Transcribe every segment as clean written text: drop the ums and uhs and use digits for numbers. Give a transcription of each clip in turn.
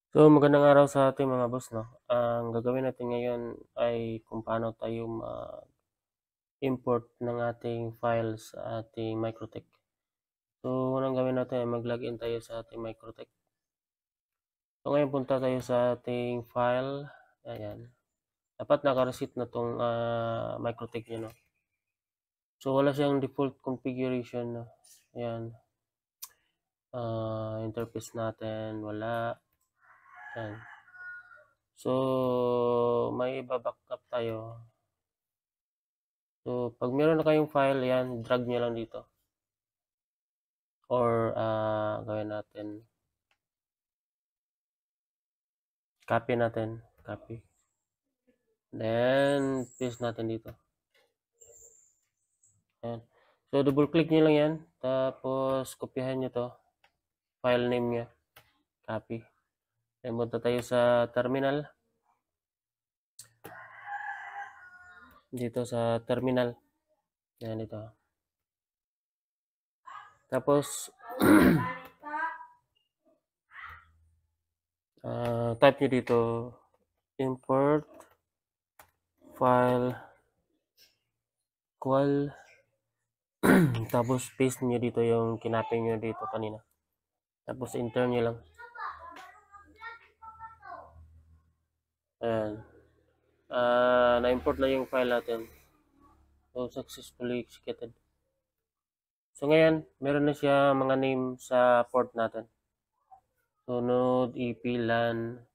So, magandang araw sa ating mga boss, 'no. Ang gagawin natin ngayon ay kung paano tayo mag-import ng ating files sa ating Microtech. So, unang gawin natin ay mag-login tayo sa ating Microtech. So, ngayon punta tayo sa ating file, ayan. Dapat naka-reset na 'tong, Microtech niyo, 'no. So, wala siyang default configuration, 'no, ayan. Interface natin wala, ayan. So, may iba-backup tayo. So, 'pag meron na kayong file, 'yan, drag niyo lang dito or gawin natin copy natin, copy. Then paste natin dito. Ayan. So, double click niyo lang 'yan, tapos kopyahan niyo 'to, file name niya, copy. Then punta tayo sa terminal. Dito sa terminal. Yan dito. Tapos type niyo dito import file qual tapos paste niyo dito yung kinopy niyo dito kanina. Tapos enter niyo lang. Ayan. Na-import na yung file natin. So, successfully executed. So, ngayon, meron na siya mga name sa port natin. So, node, EP, LAN.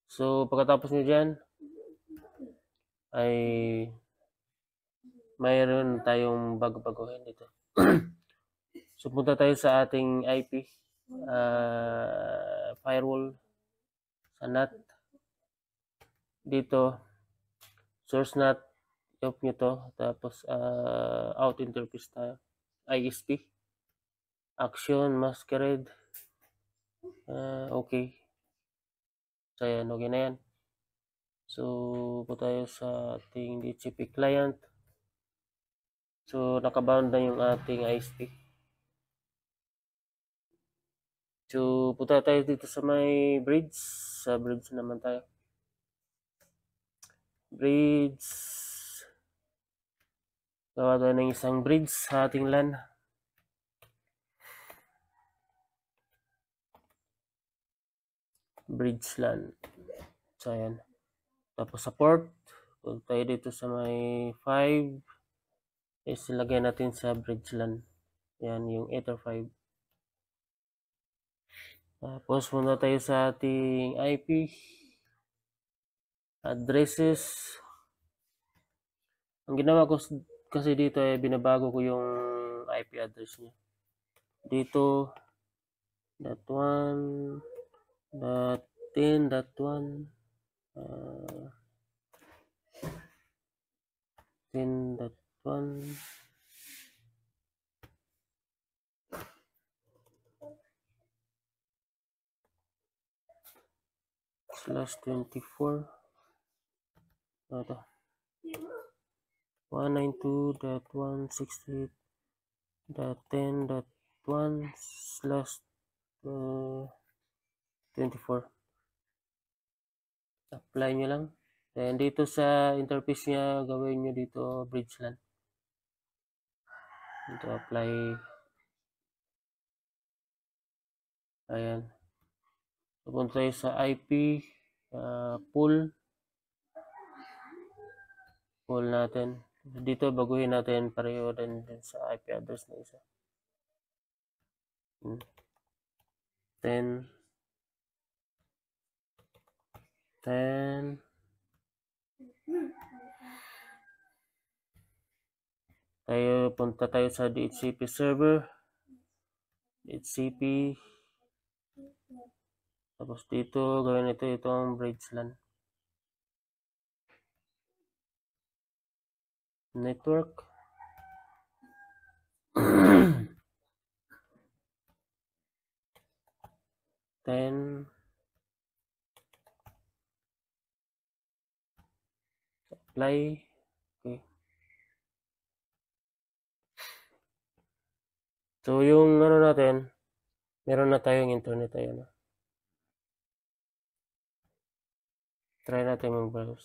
So, pagkatapos nyo dyan, ay mayroon tayong bago-baguhin dito. So, punta tayo sa ating IP. Firewall. Sa NAT. Dito, source NAT. Off nyo to. Tapos, out interface tayo. ISP. Action, masquerade. Okay. So, ayan. Okay na yan. So, punta tayo sa ating DHCP client. So, nakabound na yung ating ISP. So, punta tayo dito sa may bridge. Sa bridge naman tayo. Bridge. Gawa tayo ng isang bridge sa ating LAN. Bridge LAN. So, ayan. Tapos sa port. Punta tayo dito sa may 5. Is ilagay natin sa bridge LAN. Yan, yung Ether 5. Tapos punta tayo sa ating IP. Addresses. Ang ginawa ko kasi dito ay binabago ko yung IP address niya. Dito .1 .10.1 10.1 /24 ito 192.168.10.1/24. Apply nyo lang. Then dito sa interface niya, gawin nyo dito bridge LAN. Dito apply. Ayan. Pupunta tayo sa IP. Pool natin. Dito baguhin natin pareho din sa IP address na isa. 10 tayo punta tayo sa DHCP server. DHCP. Tapos dito gawin ito itong bridge LAN. Network. Then apply. Okay. So, yung ano natin, meron na tayong internet. Ayan. Try natin mag-browse.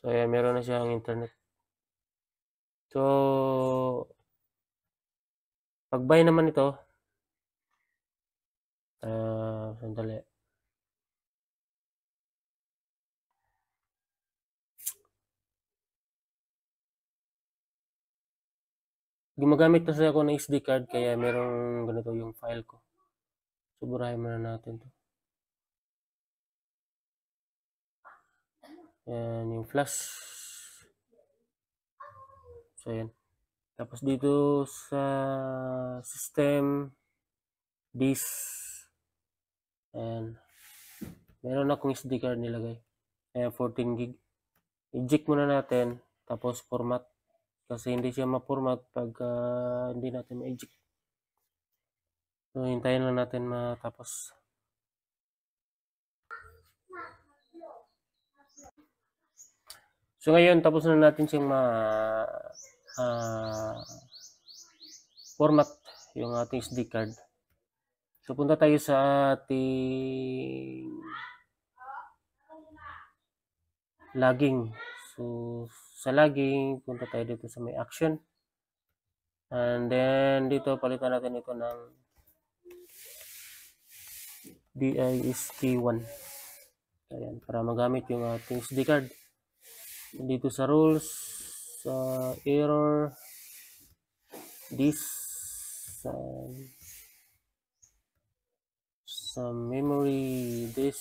So, ayan, meron na siyang internet. So, pag-buy naman ito, sandali. Gumagamit kasi ako ng SD card, kaya merong ganito yung file ko. So, burahin muna natin to. Ayan, yung flash. So, ayan. Tapos dito sa system, disk. Ayan. Meron akong SD card nilagay. Ayan, 14 gig. I-jig muna natin, tapos format. Kasi hindi siya ma-format pag hindi natin ma-jig. So, hintayin lang natin matapos. So, ngayon, tapos na natin siyang format yung ating SD card. So, punta tayo sa ating logging. So, sa logging, punta tayo dito sa may action. And then, dito, palitan natin ito ng DIST1. Ayan, para magamit yung ating SD card. Dito sa rules, sa error, this, sa memory, this,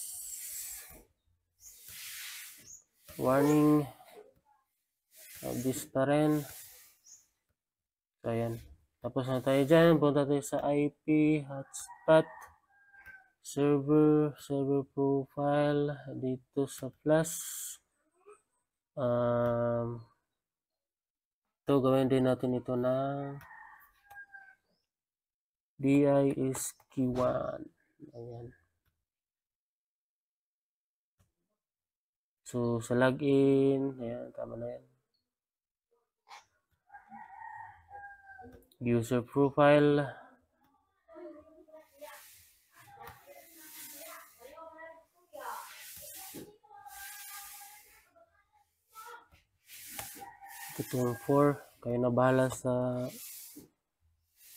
warning, this pa rin. So, ayan. Tapos na tayo dyan. Punta tayo sa IP, hotspot, server profile, dito sa plus. Ito, gawin din natin ito na DISK1. Ayan. So, sa login, ayan, tama na yan. User profile. Itong 4. Kayo na bahala sa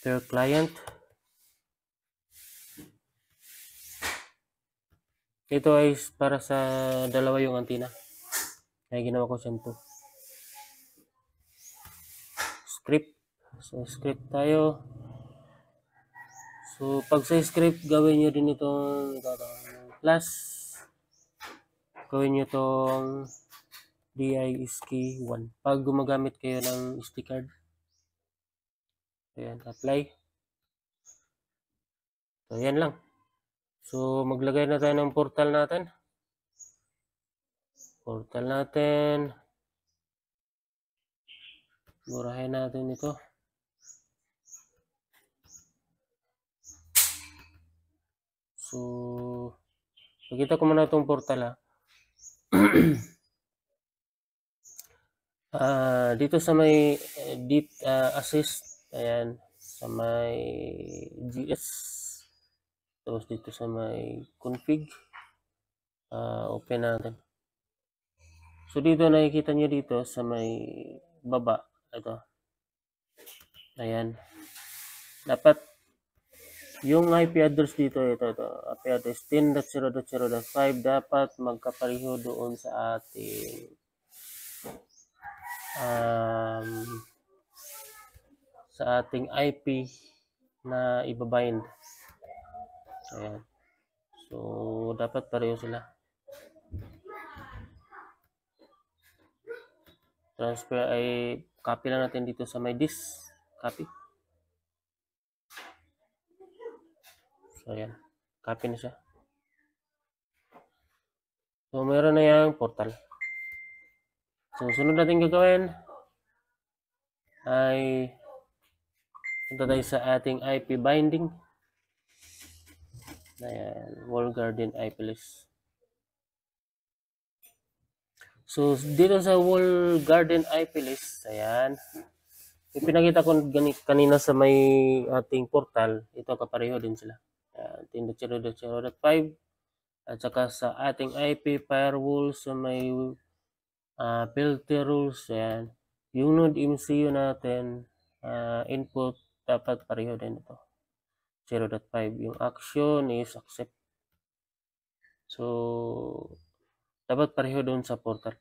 per client. Ito ay para sa dalawa yung antenna. Kaya ginawa ko siyang 2. Script. So, script tayo. So, pag sa script, gawin nyo din itong plus. Gawin nyo itong DISK1. Pag gumagamit kayo ng SD card. Ayan, apply. So, ayan lang. So, maglagay na tayo ng portal natin. Burahin natin ito. So, pakita ko muna itong portal ha. Dito sa may edit assist, ayan, sa may GS, tapos dito sa may config, open natin. So dito nakikita nyo dito sa may baba, ito, ayan, dapat yung IP address dito, ito IP address 10.0.0.5 dapat magkapareho doon sa ating IP na ibabind. Ayan. So, dapat pareho sila. Transfer ay copy lang natin dito sa may disk. Copy. So, ayan. Copy na siya. So, meron na yung portal. So, sunod natin gagawin ay punta tayo sa ating IP binding. Ayan, wall garden IP list. So, dito sa wall garden IP list, ayan, Yung pinakita ko kanina sa may ating portal, ito kapareho din sila. 10.0.0.5 at saka sa ating IP firewall sa may filter rules, yan. Yung node MCU natin, input, dapat pareho din ito. 0.5. Yung action is accept. So, dapat pareho doon sa portal.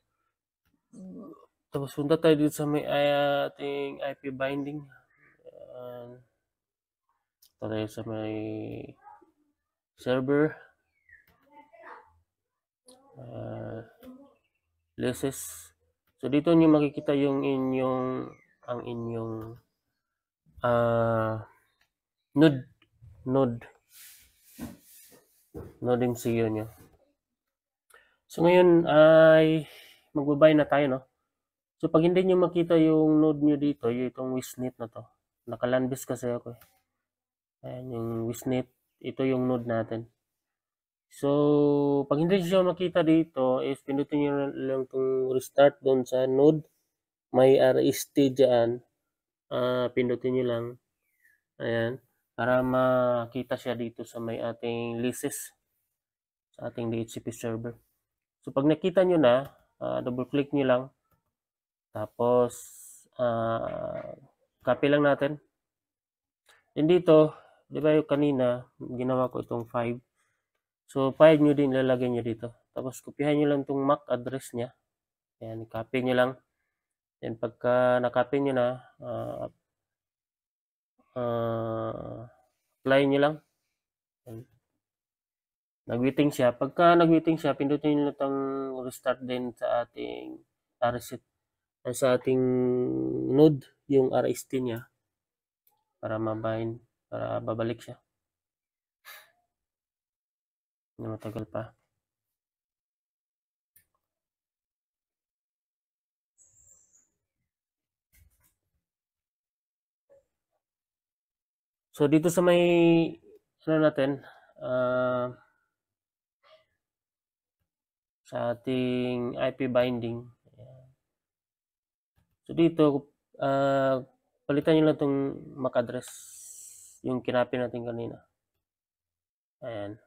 Tapos punta tayo dito sa may ating IP binding. Tayo sa may server. Leases. So dito niyo makikita yung ang inyong node MCU nyo. So ngayon ay magbabay na tayo, no? So pag hindi nyo makita yung node nyo dito, yung itong Wisnet na to. Nakalandis kasi ako eh. Ayan yung Wisnet. Ito yung node natin. So pag hindi nyo siya makita dito, is pindutin nyo lang itong restart doon sa node. May RST dyan. Pindutin nyo lang. Ayan. Para makita siya dito sa may ating leases. Sa ating DHCP server. So pag nakita nyo na, double click nyo lang. Tapos, copy lang natin. And dito, di ba yung kanina, ginawa ko itong 5. So, 5 nyo din ilalagay nyo dito. Tapos, kopyahan nyo lang itong MAC address niya. Ayan, copy nyo lang. Then, pagka na-copy nyo na, apply nyo lang. Ayan. Nag-waiting siya. Pagka nag-waiting siya, pindutin nyo itong restart din sa ating reset sa ating node yung RST niya para mabind, para babalik siya. Hindi matagal pa. So dito sa may ano natin, sa ating IP binding. So dito, palitan nyo lang itong MAC address, yung kinapin natin kanina. Ayan.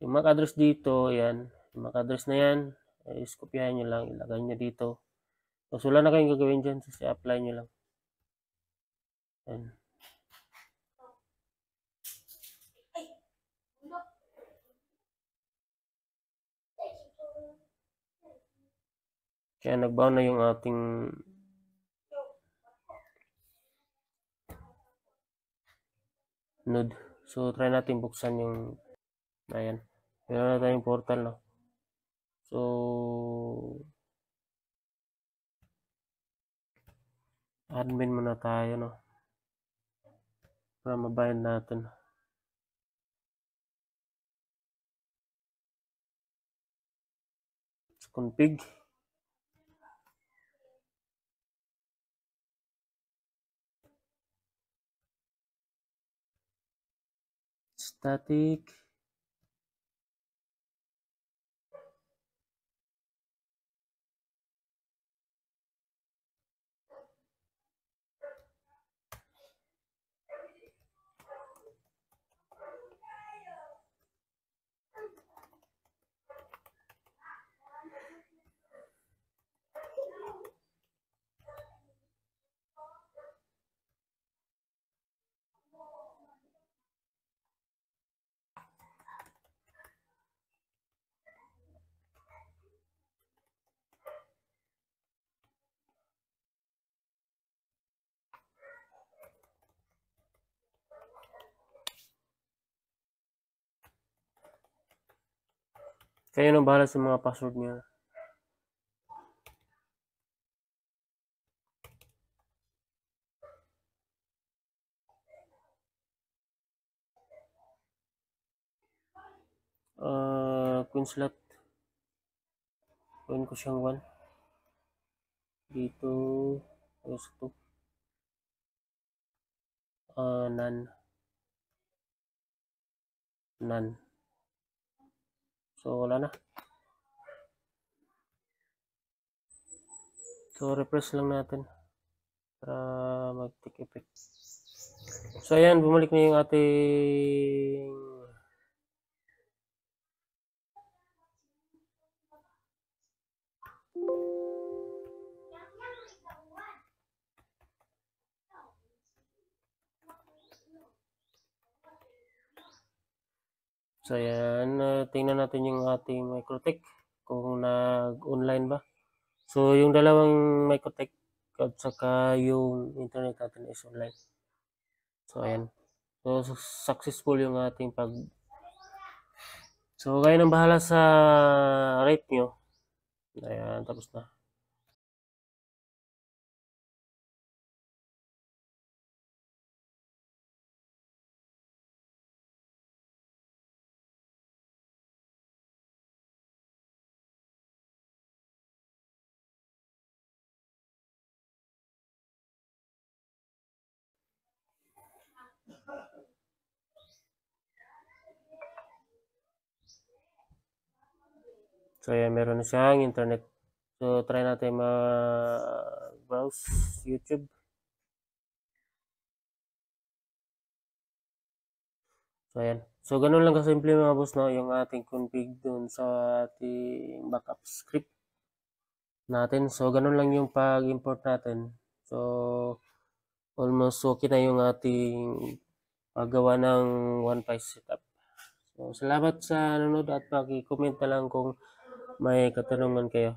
Yung MAC address dito, ayan. Yung MAC address na yan, is kopyahan nyo lang, ilagay nyo dito. So wala na kayong gagawin dyan, so apply nyo lang. Ayan. Kaya nag-bound na yung ating node. So try natin buksan yung ayan. Meron na tayong portal, no. So admin muna tayo, no. Para mabind natin. So, config. Static. Kayo nang bahala sa mga password niyo. Queen slot. Queen ko siyang 1. Dito. Ayos ito. None. None. So, wala na. So, refresh lang natin. para mag-take effect. So ayan, bumalik na yung ating so ayan, tingnan natin yung ating Microtech kung nag-online ba. So yung dalawang Microtech at saka yung internet natin is online. So ayan. So successful yung ating So kayo nang bahala sa rate nyo. Ayan, tapos na. So ayan, meron na siyang internet. So try natin mag-browse YouTube. So ayan. So ganun lang kasimple mga boss, no, yung ating config dun sa ating backup script natin. So ganun lang yung pag-import natin. So almost okay na yung ating paggawa ng OnePice setup. So salamat sa nanonood at paki-comment na lang kung may katanungan kayo.